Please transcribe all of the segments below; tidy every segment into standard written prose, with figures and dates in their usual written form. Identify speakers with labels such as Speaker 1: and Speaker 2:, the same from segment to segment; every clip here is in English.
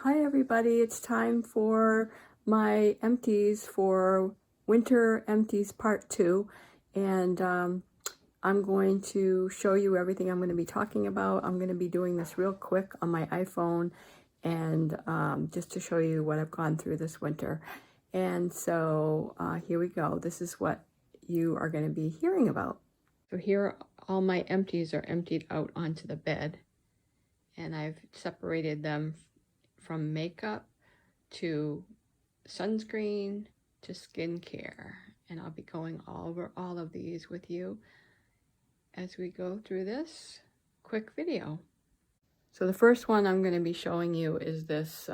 Speaker 1: Hi everybody, it's time for my empties for Winter Empties Part 2, and I'm going to show you everything I'm going to be talking about. I'm going to be doing this real quick on my iPhone, and just to show you what I've gone through this winter. And so here we go. This is what you are going to be hearing about. So here all my empties are emptied out onto the bed, and I've separated them from makeup to sunscreen to skincare, and I'll be going over all of these with you as we go through this quick video. So the first one I'm going to be showing you is this,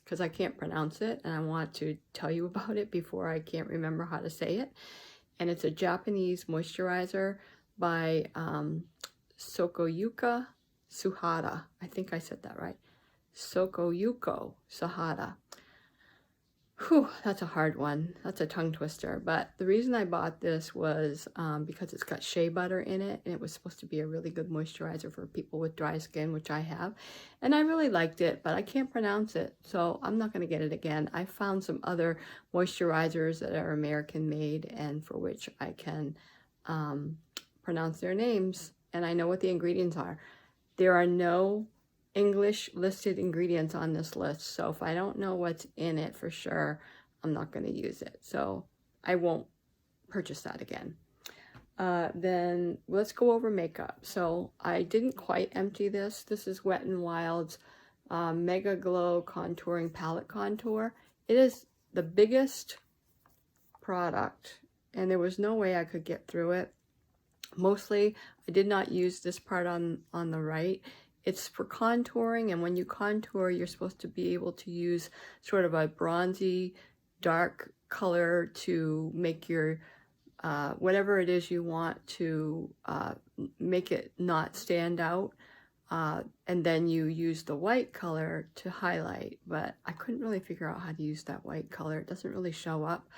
Speaker 1: because I can't pronounce it and I want to tell you about it before I can't remember how to say it. And it's a Japanese moisturizer by Sokoyuka Suhara. I think I said that right. Sokoyuka Suhara. Whew, that's a hard one. That's a tongue twister. But the reason I bought this was because it's got shea butter in it, and it was supposed to be a really good moisturizer for people with dry skin, which I have. And I really liked it, but I can't pronounce it, so I'm not going to get it again. I found some other moisturizers that are American made and for which I can pronounce their names, and I know what the ingredients are. There are no English listed ingredients on this list, so if I don't know what's in it for sure, I'm not going to use it, so I won't purchase that again. Then let's go over makeup. So I didn't quite empty this. This is Wet n Wild's Mega Glow Contouring Palette Contour. It is the biggest product, and there was no way I could get through it. Mostly, I did not use this part on the right. It's for contouring, and when you contour, you're supposed to be able to use sort of a bronzy, dark color to make your, whatever it is you want to make it not stand out. And then you use the white color to highlight, but I couldn't really figure out how to use that white color. It doesn't really show up.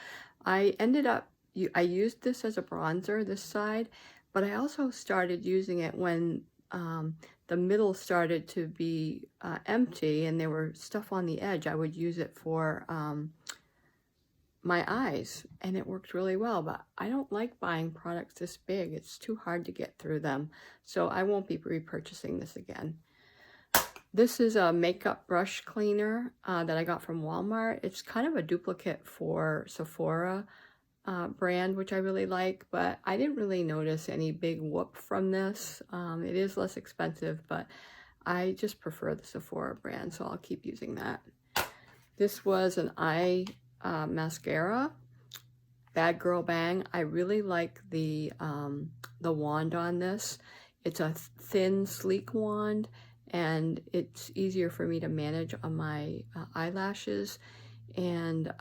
Speaker 1: I ended up, I used this as a bronzer, this side, but I also started using it when the middle started to be empty and there were stuff on the edge. I would use it for my eyes, and it worked really well, but I don't like buying products this big. It's too hard to get through them, so I won't be repurchasing this again. This is a makeup brush cleaner that I got from Walmart. It's kind of a duplicate for Sephora brand, which I really like, but I didn't really notice any big whoop from this. It is less expensive, but I just prefer the Sephora brand, so I'll keep using that. This was an eye mascara, Bad Girl Bang. I really like the wand on this. It's a thin, sleek wand, and it's easier for me to manage on my eyelashes, and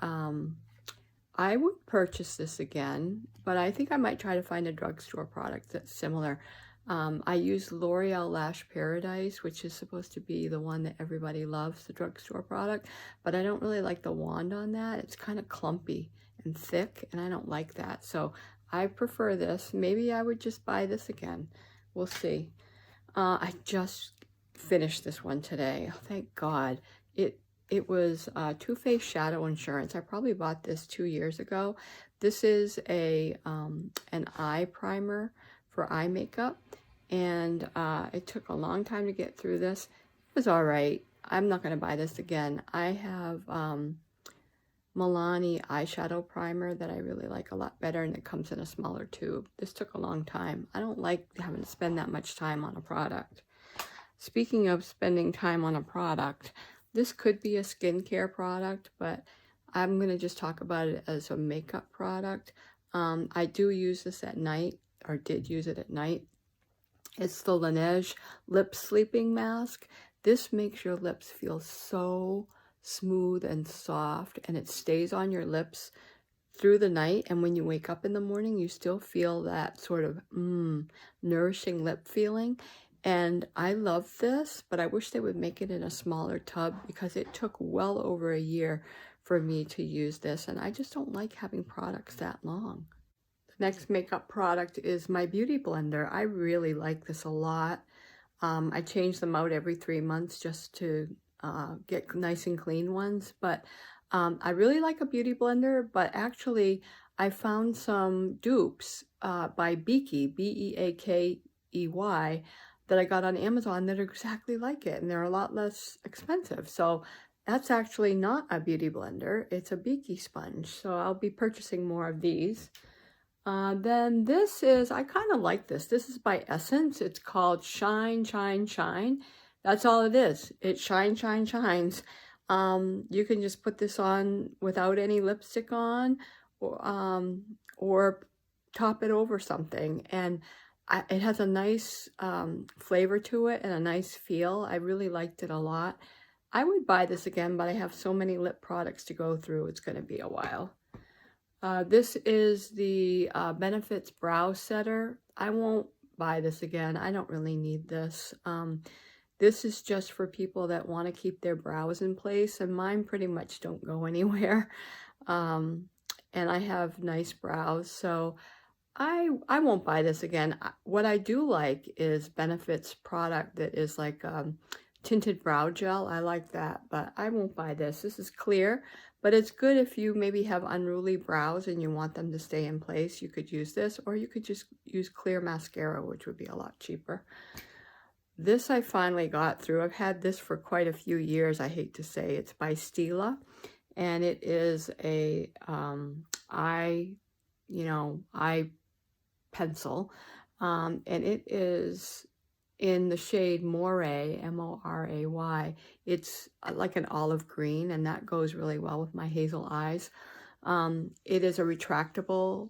Speaker 1: I would purchase this again, but I think I might try to find a drugstore product that's similar. I use L'Oreal Lash Paradise, which is supposed to be the one that everybody loves, the drugstore product, but I don't really like the wand on that. It's kind of clumpy and thick, and I don't like that. So I prefer this. Maybe I would just buy this again. We'll see. I just finished this one today. Oh, thank God. It was Too Faced Shadow Insurance. I probably bought this 2 years ago. This is an eye primer for eye makeup, and it took a long time to get through this. It was all right. I'm not going to buy this again. I have Milani eyeshadow primer that I really like a lot better, and it comes in a smaller tube. This took a long time. I don't like having to spend that much time on a product. Speaking of spending time on a product, this could be a skincare product, but I'm going to just talk about it as a makeup product. I do use this at night, or did use it at night. It's the Laneige Lip Sleeping Mask. This makes your lips feel so smooth and soft, and it stays on your lips through the night, and when you wake up in the morning, you still feel that sort of nourishing lip feeling. And I love this, but I wish they would make it in a smaller tub, because it took well over a year for me to use this, and I just don't like having products that long. The next makeup product is my Beauty Blender. I really like this a lot. I change them out every 3 months just to get nice and clean ones. But I really like a beauty blender, but actually I found some dupes by Beaky, Beakey, that I got on Amazon that are exactly like it, and they're a lot less expensive. So that's actually not a beauty blender, it's a Beaky sponge. So I'll be purchasing more of these. Then this is, I kind of like this. This is by Essence. It's called Shine, Shine, Shine. That's all it is. It shines. You can just put this on without any lipstick on, or top it over something. And it has a nice flavor to it and a nice feel. I really liked it a lot. I would buy this again, but I have so many lip products to go through, it's going to be a while. This is the Benefits Brow Setter. I won't buy this again. I don't really need this. This is just for people that want to keep their brows in place, and mine pretty much don't go anywhere. And I have nice brows, so I won't buy this again. What I do like is Benefits product that is like tinted brow gel. I like that, but I won't buy this. This is clear, but it's good if you maybe have unruly brows and you want them to stay in place. You could use this, or you could just use clear mascara, which would be a lot cheaper. This I finally got through. I've had this for quite a few years, I hate to say. It's by Stila, and it is a eye pencil, and it is in the shade Moray, M-O-R-A-Y. It's like an olive green, and that goes really well with my hazel eyes. It is a retractable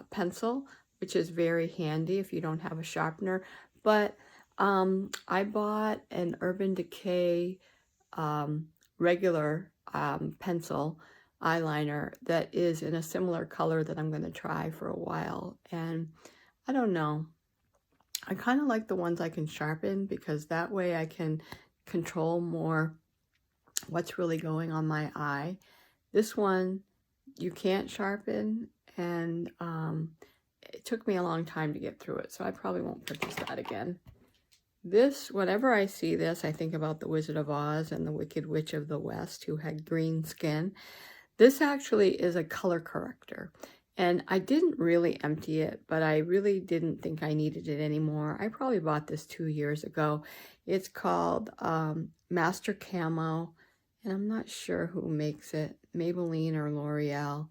Speaker 1: pencil, which is very handy if you don't have a sharpener. But I bought an Urban Decay regular pencil eyeliner that is in a similar color that I'm going to try for a while. And I don't know. I kind of like the ones I can sharpen, because that way I can control more what's really going on my eye. This one you can't sharpen, and it took me a long time to get through it, so I probably won't purchase that again. This, whenever I see this, I think about the Wizard of Oz and the Wicked Witch of the West who had green skin. This actually is a color corrector. And I didn't really empty it, but I really didn't think I needed it anymore. I probably bought this 2 years ago. It's called Master Camo, and I'm not sure who makes it, Maybelline or L'Oreal.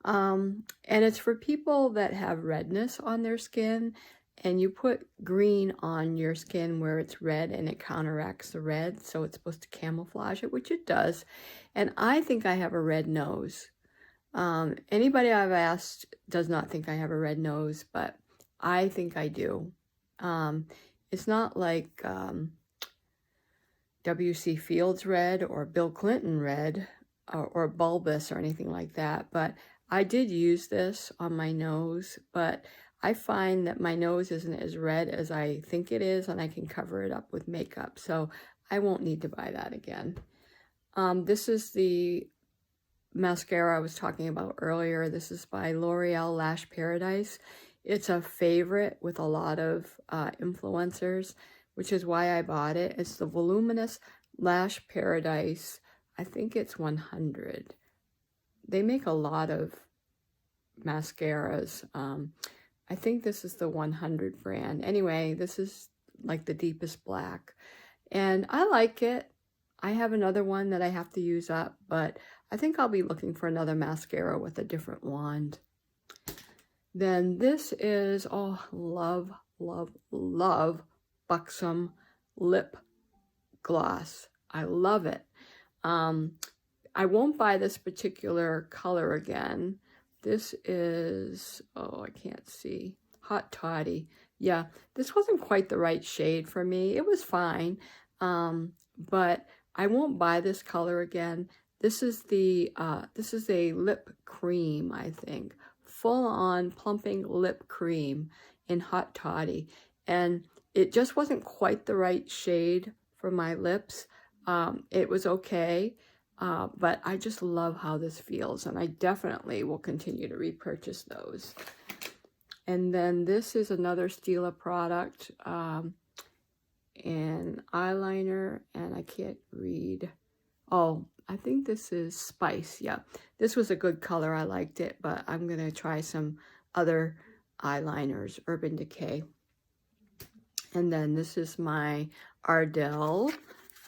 Speaker 1: And it's for people that have redness on their skin, and you put green on your skin where it's red, and it counteracts the red, so it's supposed to camouflage it, which it does. And I think I have a red nose. Anybody I've asked does not think I have a red nose, but I think I do. It's not like W.C. Fields red or Bill Clinton red or bulbous or anything like that, but I did use this on my nose, but I find that my nose isn't as red as I think it is, and I can cover it up with makeup, so I won't need to buy that again. This is the mascara I was talking about earlier. This is by L'Oreal Lash Paradise. It's a favorite with a lot of influencers, which is why I bought it. It's the Voluminous Lash Paradise. I think it's 100. They make a lot of mascaras. I think this is the 100 brand. Anyway, this is like the deepest black, and I like it. I have another one that I have to use up, but I think I'll be looking for another mascara with a different wand. Then this is, oh, love, love, love Buxom lip gloss. I love it. I won't buy this particular color again. This is, oh, I can't see, Hot Toddy. Yeah, this wasn't quite the right shade for me. It was fine, but I won't buy this color again. This is a lip cream, I think. Full-on plumping lip cream in Hot Toddy. And it just wasn't quite the right shade for my lips. It was okay, but I just love how this feels, and I definitely will continue to repurchase those. And then this is another Stila product, an eyeliner, and I can't read. Oh, I think this is Spice. Yeah, this was a good color. I liked it, but I'm going to try some other eyeliners, Urban Decay. And then this is my Ardell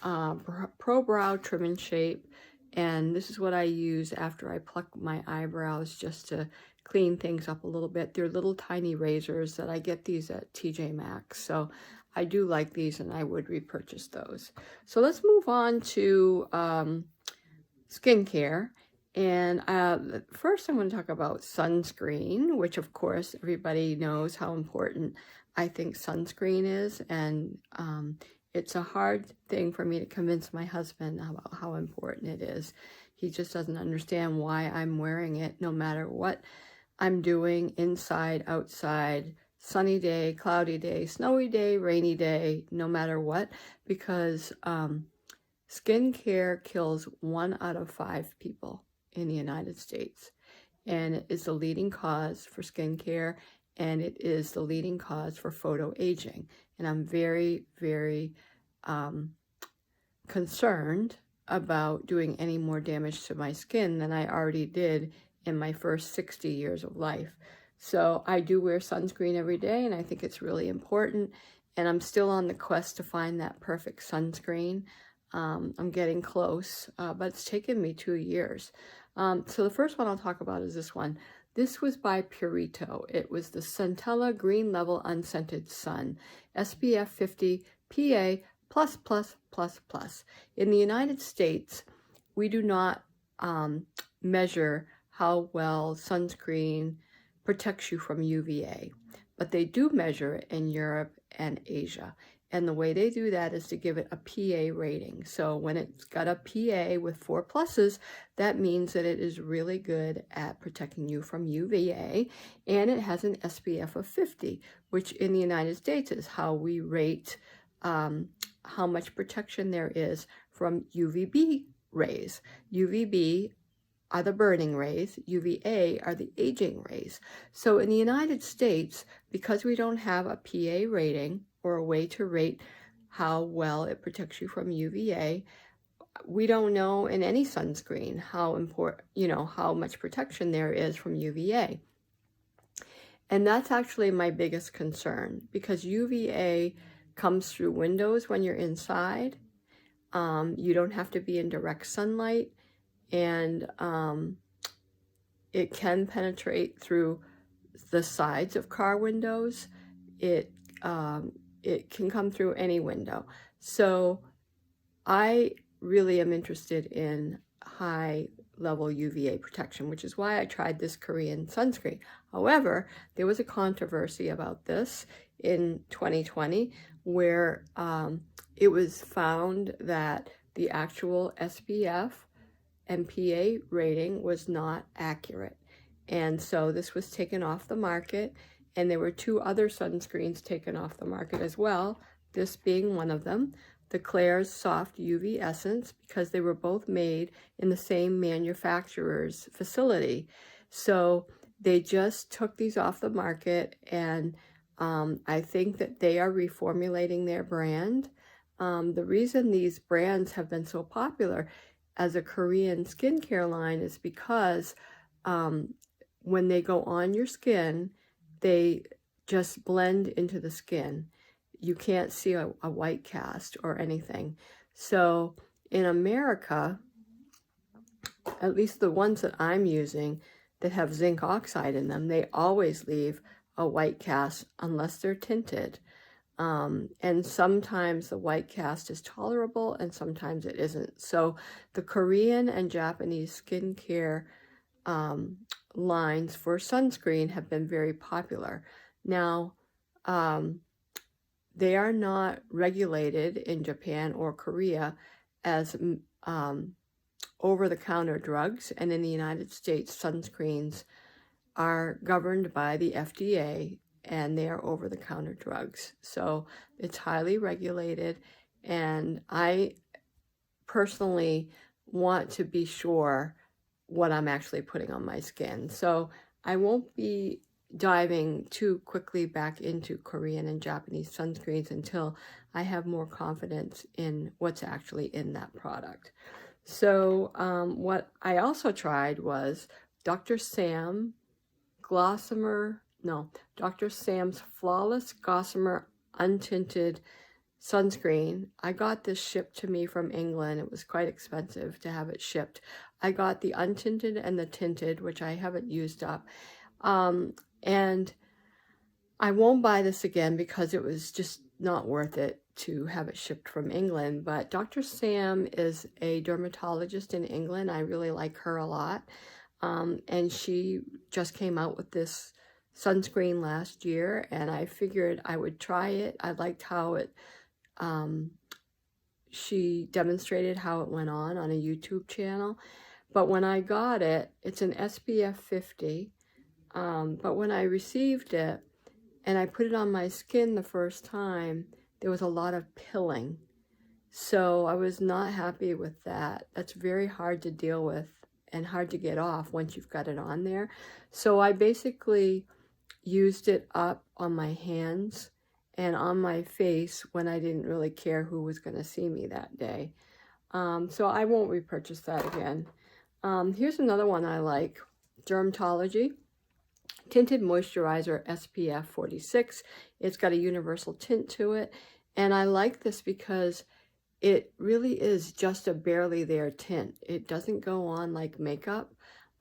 Speaker 1: Pro Brow Trim and Shape. And this is what I use after I pluck my eyebrows, just to clean things up a little bit. They're little tiny razors that I get these at TJ Maxx. So I do like these, and I would repurchase those. So let's move on to skincare. And first I'm going to talk about sunscreen, which of course everybody knows how important I think sunscreen is. And it's a hard thing for me to convince my husband about how important it is. He just doesn't understand why I'm wearing it no matter what I'm doing, inside, outside, sunny day, cloudy day, snowy day, rainy day, no matter what, because skincare kills 1 out of 5 people in the United States. And it is the leading cause for skincare, and it is the leading cause for photoaging. And I'm very, very concerned about doing any more damage to my skin than I already did in my first 60 years of life. So I do wear sunscreen every day, and I think it's really important. And I'm still on the quest to find that perfect sunscreen. I'm getting close, but it's taken me 2 years. So the first one I'll talk about is this one. This was by Purito. It was the Centella Green Level Unscented Sun, SPF 50 PA++++. In the United States, we do not measure how well sunscreen protects you from UVA, but they do measure it in Europe and Asia. And the way they do that is to give it a PA rating. So when it's got a PA with 4 pluses, that means that it is really good at protecting you from UVA, and it has an SPF of 50, which in the United States is how we rate how much protection there is from UVB rays. UVB are the burning rays, UVA are the aging rays. So in the United States, because we don't have a PA rating or a way to rate how well it protects you from UVA, we don't know in any sunscreen how important, how much protection there is from UVA. And that's actually my biggest concern, because UVA comes through windows when you're inside. You don't have to be in direct sunlight, and it can penetrate through the sides of car windows. It can come through any window. So I really am interested in high level UVA protection, which is why I tried this Korean sunscreen. However, there was a controversy about this in 2020 where it was found that the actual SPF and PA rating was not accurate. And so this was taken off the market, and there were 2 other sunscreens taken off the market as well, this being one of them, the Klairs Soft UV Essence, because they were both made in the same manufacturer's facility. So they just took these off the market, and I think that they are reformulating their brand. The reason these brands have been so popular as a Korean skincare line is because when they go on your skin, they just blend into the skin. You can't see a white cast or anything. So in America, at least the ones that I'm using that have zinc oxide in them, they always leave a white cast unless they're tinted. And sometimes the white cast is tolerable and sometimes it isn't. So the Korean and Japanese skincare lines for sunscreen have been very popular. Now, they are not regulated in Japan or Korea as over-the-counter drugs, and in the United States, sunscreens are governed by the FDA, and they are over-the-counter drugs. So it's highly regulated, and I personally want to be sure what I'm actually putting on my skin. So I won't be diving too quickly back into Korean and Japanese sunscreens until I have more confidence in what's actually in that product. So what I also tried was Dr. Sam's Flawless Gossamer Untinted Sunscreen. I got this shipped to me from England. It was quite expensive to have it shipped. I got the untinted and the tinted, which I haven't used up. And I won't buy this again because it was just not worth it to have it shipped from England. But Dr. Sam is a dermatologist in England. I really like her a lot. And she just came out with this sunscreen last year, and I figured I would try it. I liked how it, she demonstrated how it went on a YouTube channel. But when I got it, it's an SPF 50. But when I received it and I put it on my skin the first time, there was a lot of pilling. So I was not happy with that. That's very hard to deal with and hard to get off once you've got it on there. So I basically used it up on my hands and on my face when I didn't really care who was going to see me that day. So I won't repurchase that again. Here's another one I like. Dermatology Tinted Moisturizer SPF 46. It's got a universal tint to it. And I like this because it really is just a barely there tint. It doesn't go on like makeup.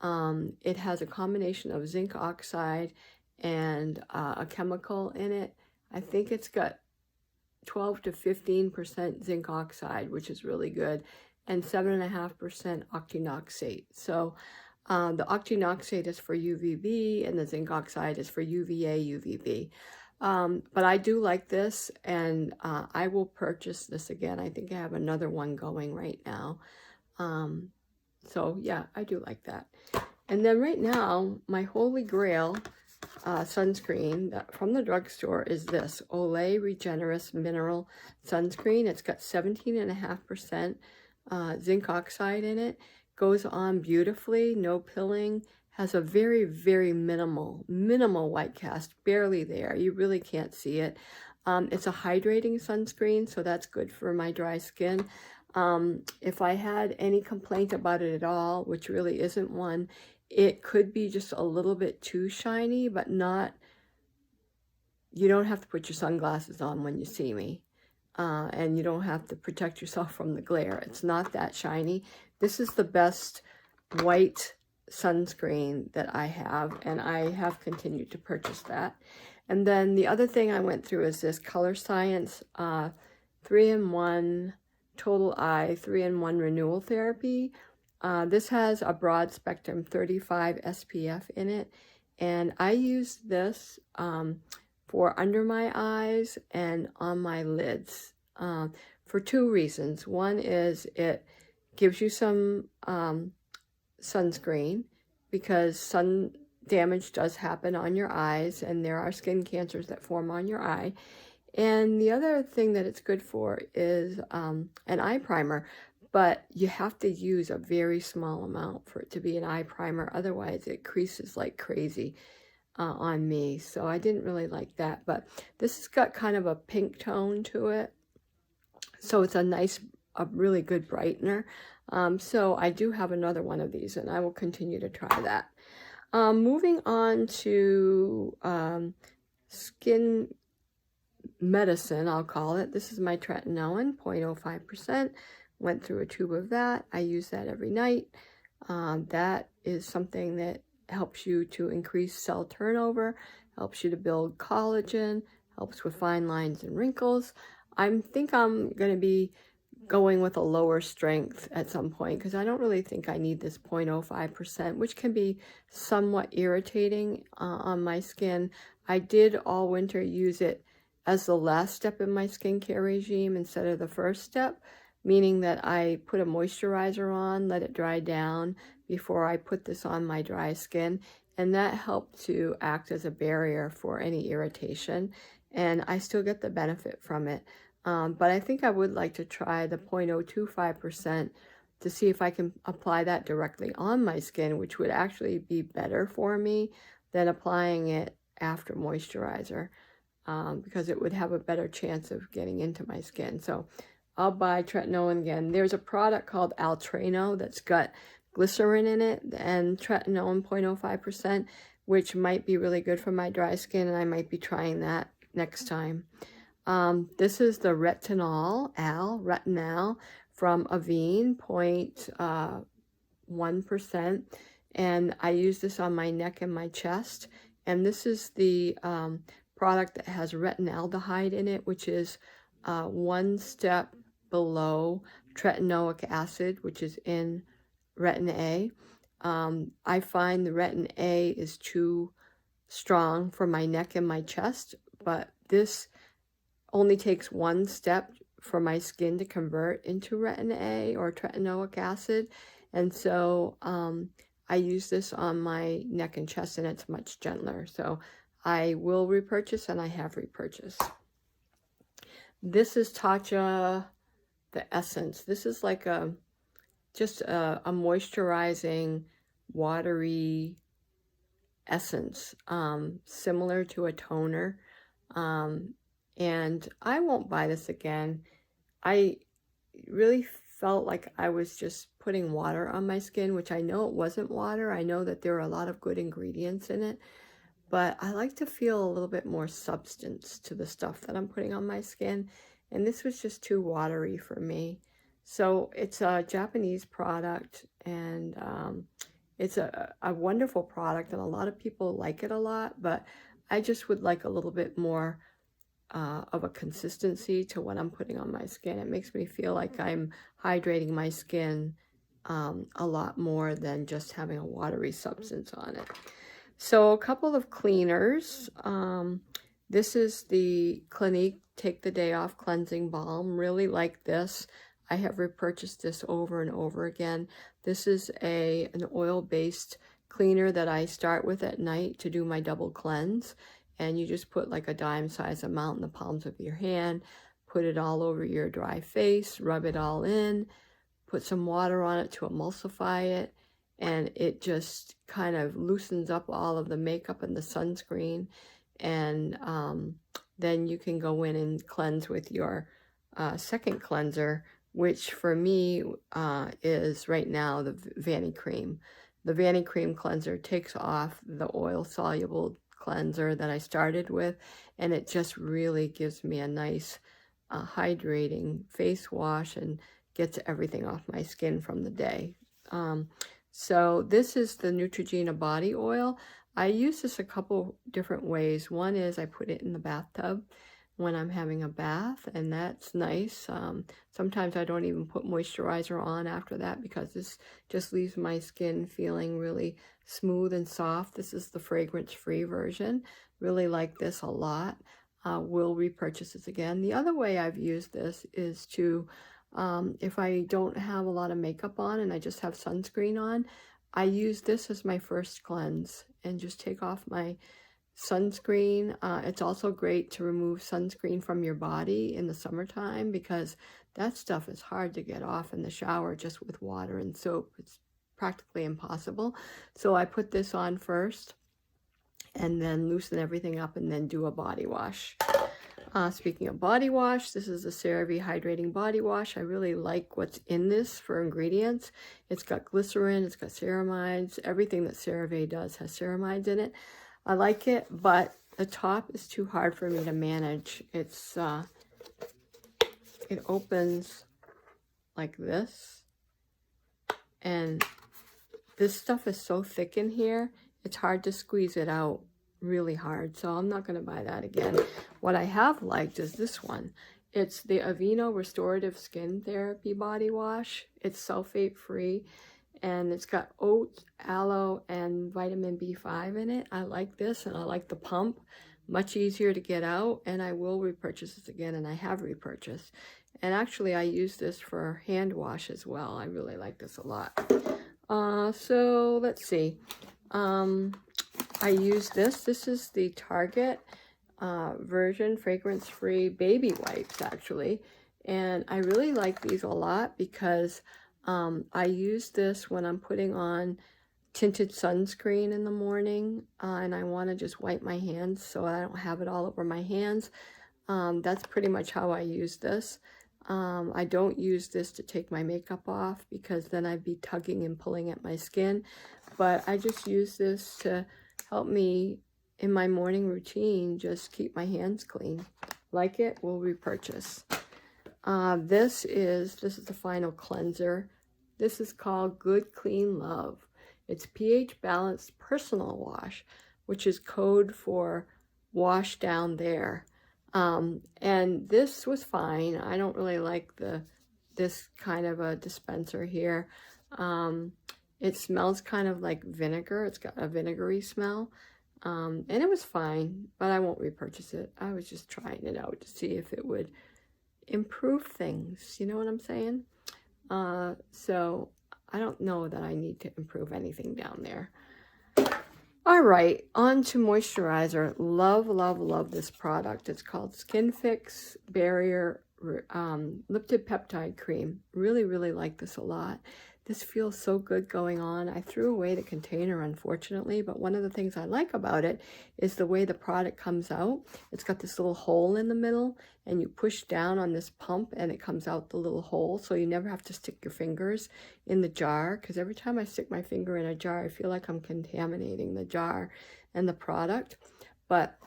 Speaker 1: It has a combination of zinc oxide and a chemical in it. I think it's got 12 to 15% zinc oxide, which is really good, and 7.5% octinoxate. So the octinoxate is for UVB and the zinc oxide is for UVA, UVB. But I do like this, and I will purchase this again. I think I have another one going right now. So yeah, I do like that. And then right now, my holy grail sunscreen from the drugstore is this Olay Regenerous Mineral Sunscreen. It's got 17.5% zinc oxide in it. Goes on beautifully, no pilling. Has a very, very minimal white cast, barely there. You really can't see it. It's a hydrating sunscreen, so that's good for my dry skin. If I had any complaint about it at all, which really isn't one, it could be just a little bit too shiny, but not, you don't have to put your sunglasses on when you see me. And you don't have to protect yourself from the glare. It's not that shiny. This is the best white sunscreen that I have, and I have continued to purchase that. And then the other thing I went through is this Color Science 3-in-1 Total Eye 3-in-1 Renewal Therapy. This has a broad spectrum 35 SPF in it, and I use this for under my eyes and on my lids for two reasons. One is it gives you some sunscreen, because sun damage does happen on your eyes, and there are skin cancers that form on your eye. And the other thing that it's good for is an eye primer, but you have to use a very small amount for it to be an eye primer. Otherwise, it creases like crazy on me. So I didn't really like that. But this has got kind of a pink tone to it. So it's a really good brightener. So I do have another one of these, and I will continue to try that. Moving on to skin medicine, I'll call it. This is my Tretinoin, 0.05%. Went through a tube of that. I use that every night. That is something that helps you to increase cell turnover, helps you to build collagen, helps with fine lines and wrinkles. I think I'm going to be going with a lower strength at some point, because I don't really think I need this 0.05%, which can be somewhat irritating on my skin. I did all winter use it as the last step in my skincare regime instead of the first step, meaning that I put a moisturizer on, let it dry down before I put this on my dry skin, and that helped to act as a barrier for any irritation, and I still get the benefit from it. But I think I would like to try the 0.025% to see if I can apply that directly on my skin, which would actually be better for me than applying it after moisturizer, because it would have a better chance of getting into my skin. So I'll buy Tretinoin again. There's a product called Aveeno that's got glycerin in it and Tretinoin 0.05%, which might be really good for my dry skin, and I might be trying that next time. This is the Retinol from Aveeno, 0.1%, and I use this on my neck and my chest. And this is the product that has retinaldehyde in it, which is one step below tretinoic acid, which is in Retin A. I find the Retin A is too strong for my neck and my chest, but this only takes one step for my skin to convert into Retin A or tretinoic acid. And so I use this on my neck and chest, and it's much gentler. So I will repurchase, and I have repurchased. This is Tatcha, the Essence. This is like just a moisturizing, watery essence, similar to a toner. And I won't buy this again. I really felt like I was just putting water on my skin, which I know it wasn't water. I know that there are a lot of good ingredients in it, but I like to feel a little bit more substance to the stuff that I'm putting on my skin, and this was just too watery for me. So it's a Japanese product, and it's a wonderful product, and a lot of people like it a lot, but I just would like a little bit more of a consistency to what I'm putting on my skin. It makes me feel like I'm hydrating my skin a lot more than just having a watery substance on it. So a couple of cleaners. This is the Clinique Take the Day Off Cleansing Balm. Really like this. I have repurchased this over and over again. This is an oil-based cleaner that I start with at night to do my double cleanse. And you just put like a dime-sized amount in the palms of your hand, put it all over your dry face, rub it all in, put some water on it to emulsify it, and it just kind of loosens up all of the makeup and the sunscreen. And then you can go in and cleanse with your second cleanser, which for me is right now the Vanity Cream. The Vanity Cream cleanser takes off the oil-soluble cleanser that I started with, and it just really gives me a nice hydrating face wash and gets everything off my skin from the day. So this is the Neutrogena body oil. I use this a couple different ways. One is I put it in the bathtub when I'm having a bath, and that's nice. Sometimes I don't even put moisturizer on after that because this just leaves my skin feeling really smooth and soft. This is the fragrance-free version. Really like this a lot. Will repurchase this again. The other way I've used this is to, if I don't have a lot of makeup on and I just have sunscreen on, I use this as my first cleanse and just take off my sunscreen. It's also great to remove sunscreen from your body in the summertime because that stuff is hard to get off in the shower just with water and soap. It's practically impossible. So I put this on first and then loosen everything up and then do a body wash. Speaking of body wash, this is the CeraVe Hydrating Body Wash. I really like what's in this for ingredients. It's got glycerin, it's got ceramides. Everything that CeraVe does has ceramides in it. I like it, but the top is too hard for me to manage. It's it opens like this, and this stuff is so thick in here, it's hard to squeeze it out really hard, so I'm not going to buy that again. What I have liked is this one. It's the Aveeno Restorative Skin Therapy Body Wash. It's sulfate-free, and it's got oat, aloe, and vitamin B5 in it. I like this, and I like the pump. Much easier to get out, and I will repurchase this again, and I have repurchased. And actually, I use this for hand wash as well. I really like this a lot. So let's see. I use this. This is the Target version, fragrance-free baby wipes, actually. And I really like these a lot because I use this when I'm putting on tinted sunscreen in the morning, and I want to just wipe my hands so I don't have it all over my hands. That's pretty much how I use this. I don't use this to take my makeup off because then I'd be tugging and pulling at my skin, but I just use this to help me in my morning routine, just keep my hands clean. Like it, we'll repurchase. This is the final cleanser. This is called Good Clean Love. It's pH balanced personal wash, which is code for wash down there. And this was fine. I don't really like this kind of a dispenser here. It smells kind of like vinegar. It's got a vinegary smell. And it was fine, but I won't repurchase it. I was just trying it out to see if it would improve things. You know what I'm saying? So I don't know that I need to improve anything down there. All right, on to moisturizer. Love, love, love this product. It's called Skin Fix Barrier Lipid Peptide Cream. Really, really like this a lot. This feels so good going on. I threw away the container, unfortunately, but one of the things I like about it is the way the product comes out. It's got this little hole in the middle, and you push down on this pump, and it comes out the little hole, so you never have to stick your fingers in the jar, because every time I stick my finger in a jar, I feel like I'm contaminating the jar and the product. But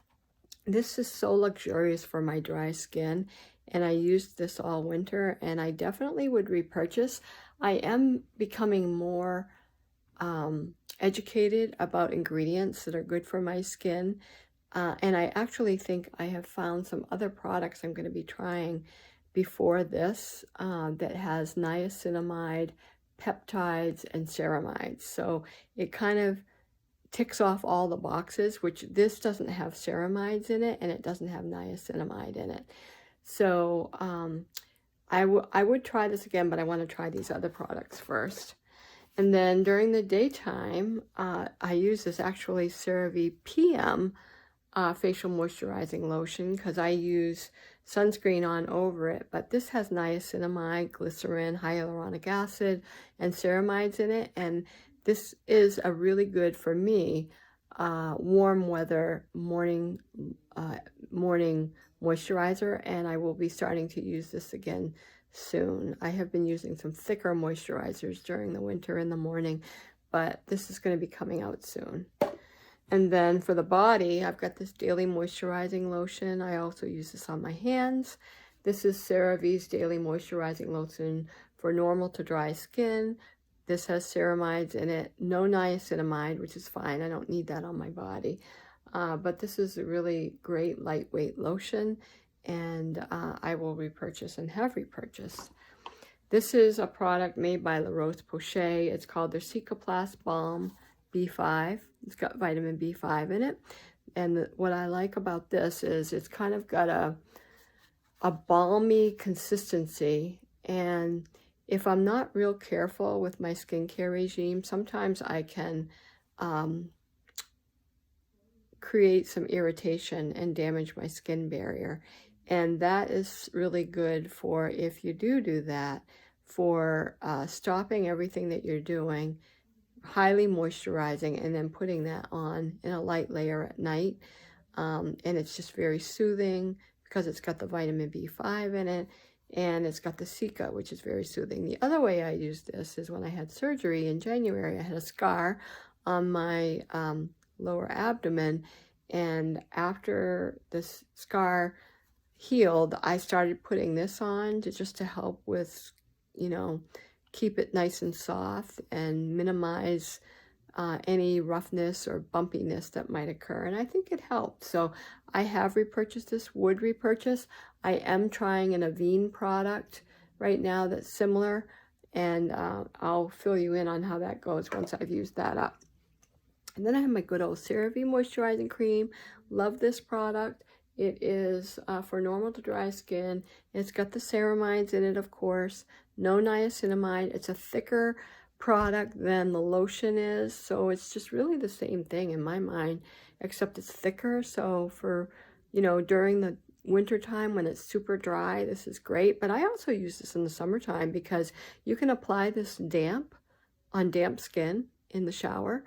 Speaker 1: this is so luxurious for my dry skin, and I used this all winter, and I definitely would repurchase. I am becoming more educated about ingredients that are good for my skin, and I actually think I have found some other products I'm going to be trying before this that has niacinamide, peptides, and ceramides. So it kind of ticks off all the boxes, which this doesn't have ceramides in it, and it doesn't have niacinamide in it. So I would try this again, but I want to try these other products first. And then during the daytime, I use this actually CeraVe PM facial moisturizing lotion because I use sunscreen on over it. But this has niacinamide, glycerin, hyaluronic acid, and ceramides in it. And this is a really good, for me, warm weather morning moisturizer, and I will be starting to use this again soon. I have been using some thicker moisturizers during the winter in the morning, but this is going to be coming out soon. And then for the body, I've got this daily moisturizing lotion. I also use this on my hands. This is CeraVe's daily moisturizing lotion for normal to dry skin. This has ceramides in it, no niacinamide, which is fine. I don't need that on my body. But this is a really great lightweight lotion, and I will repurchase and have repurchased. This is a product made by La Roche-Posay. It's called their Cicaplast Balm B5. It's got vitamin B5 in it. And what I like about this is it's kind of got a balmy consistency. And if I'm not real careful with my skincare regime, sometimes I can create some irritation and damage my skin barrier. And that is really good for, if you do that, for stopping everything that you're doing, highly moisturizing, and then putting that on in a light layer at night. And it's just very soothing because it's got the vitamin B5 in it, and it's got the Cica, which is very soothing. The other way I use this is when I had surgery in January. I had a scar on my lower abdomen, and after this scar healed, I started putting this on to help with, keep it nice and soft and minimize any roughness or bumpiness that might occur, and I think it helped. So I have repurchased this, would repurchase. I am trying an Aveeno product right now that's similar, and I'll fill you in on how that goes once I've used that up. And then I have my good old CeraVe moisturizing cream. Love this product. It is for normal to dry skin. It's got the ceramides in it, of course. No niacinamide. It's a thicker product than the lotion is, so it's just really the same thing in my mind, except it's thicker. So for, during the winter time when it's super dry, this is great. But I also use this in the summertime because you can apply this damp on damp skin, in the shower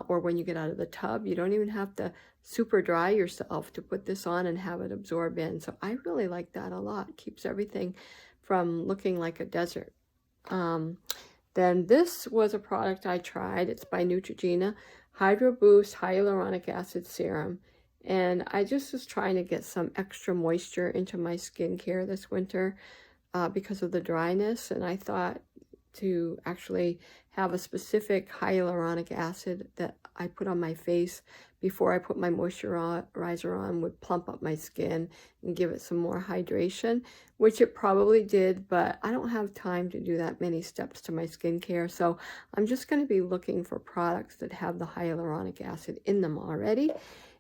Speaker 1: or when you get out of the tub. You don't even have to super dry yourself to put this on and have it absorb in. So I really like that a lot. It keeps everything from looking like a desert. Then this was a product I tried. It's by Neutrogena, Hydro Boost Hyaluronic Acid Serum. And I just was trying to get some extra moisture into my skincare this winter because of the dryness. And I thought to actually have a specific hyaluronic acid that I put on my face before I put my moisturizer on would plump up my skin and give it some more hydration, which it probably did, but I don't have time to do that many steps to my skincare. So I'm just going to be looking for products that have the hyaluronic acid in them already.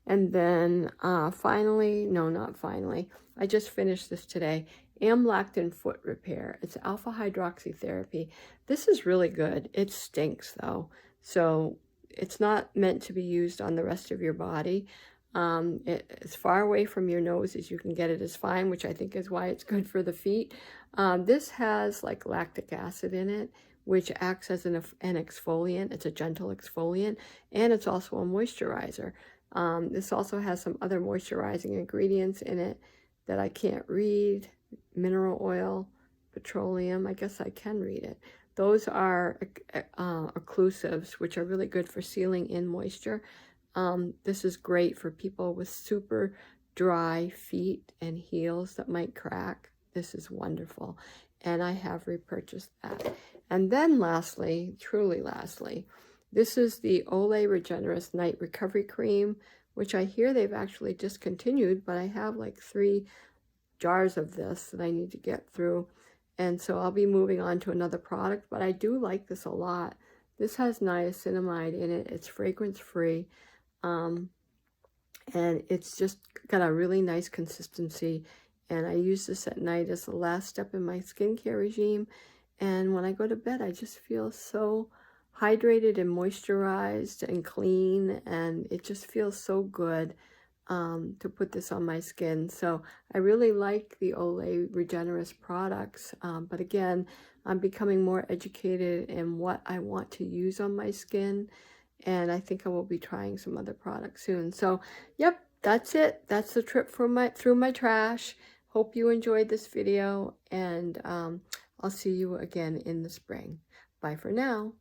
Speaker 1: And then finally, no, not finally, I just finished this today. Amlactin Foot Repair. It's alpha hydroxy therapy. This is really good. It stinks though. So it's not meant to be used on the rest of your body. As far away from your nose as you can get it is fine, which I think is why it's good for the feet. This has like lactic acid in it, which acts as an exfoliant. It's a gentle exfoliant, and it's also a moisturizer. This also has some other moisturizing ingredients in it that I can't read. Mineral oil, petroleum, I guess I can read it. Those are occlusives, which are really good for sealing in moisture. This is great for people with super dry feet and heels that might crack. This is wonderful, and I have repurchased that. And then lastly, truly lastly, this is the Olay Regenerous Night Recovery Cream, which I hear they've actually discontinued, but I have like 3 jars of this that I need to get through, and so I'll be moving on to another product, but I do like this a lot. This has niacinamide in it. It's fragrance free, and it's just got a really nice consistency, and I use this at night as the last step in my skincare regime, and when I go to bed I just feel so hydrated and moisturized and clean, and it just feels so good to put this on my skin. So I really like the Olay Regenerous products, but again, I'm becoming more educated in what I want to use on my skin, and I think I will be trying some other products soon. So yep, that's it. That's the trip through my trash. Hope you enjoyed this video, and I'll see you again in the spring. Bye for now.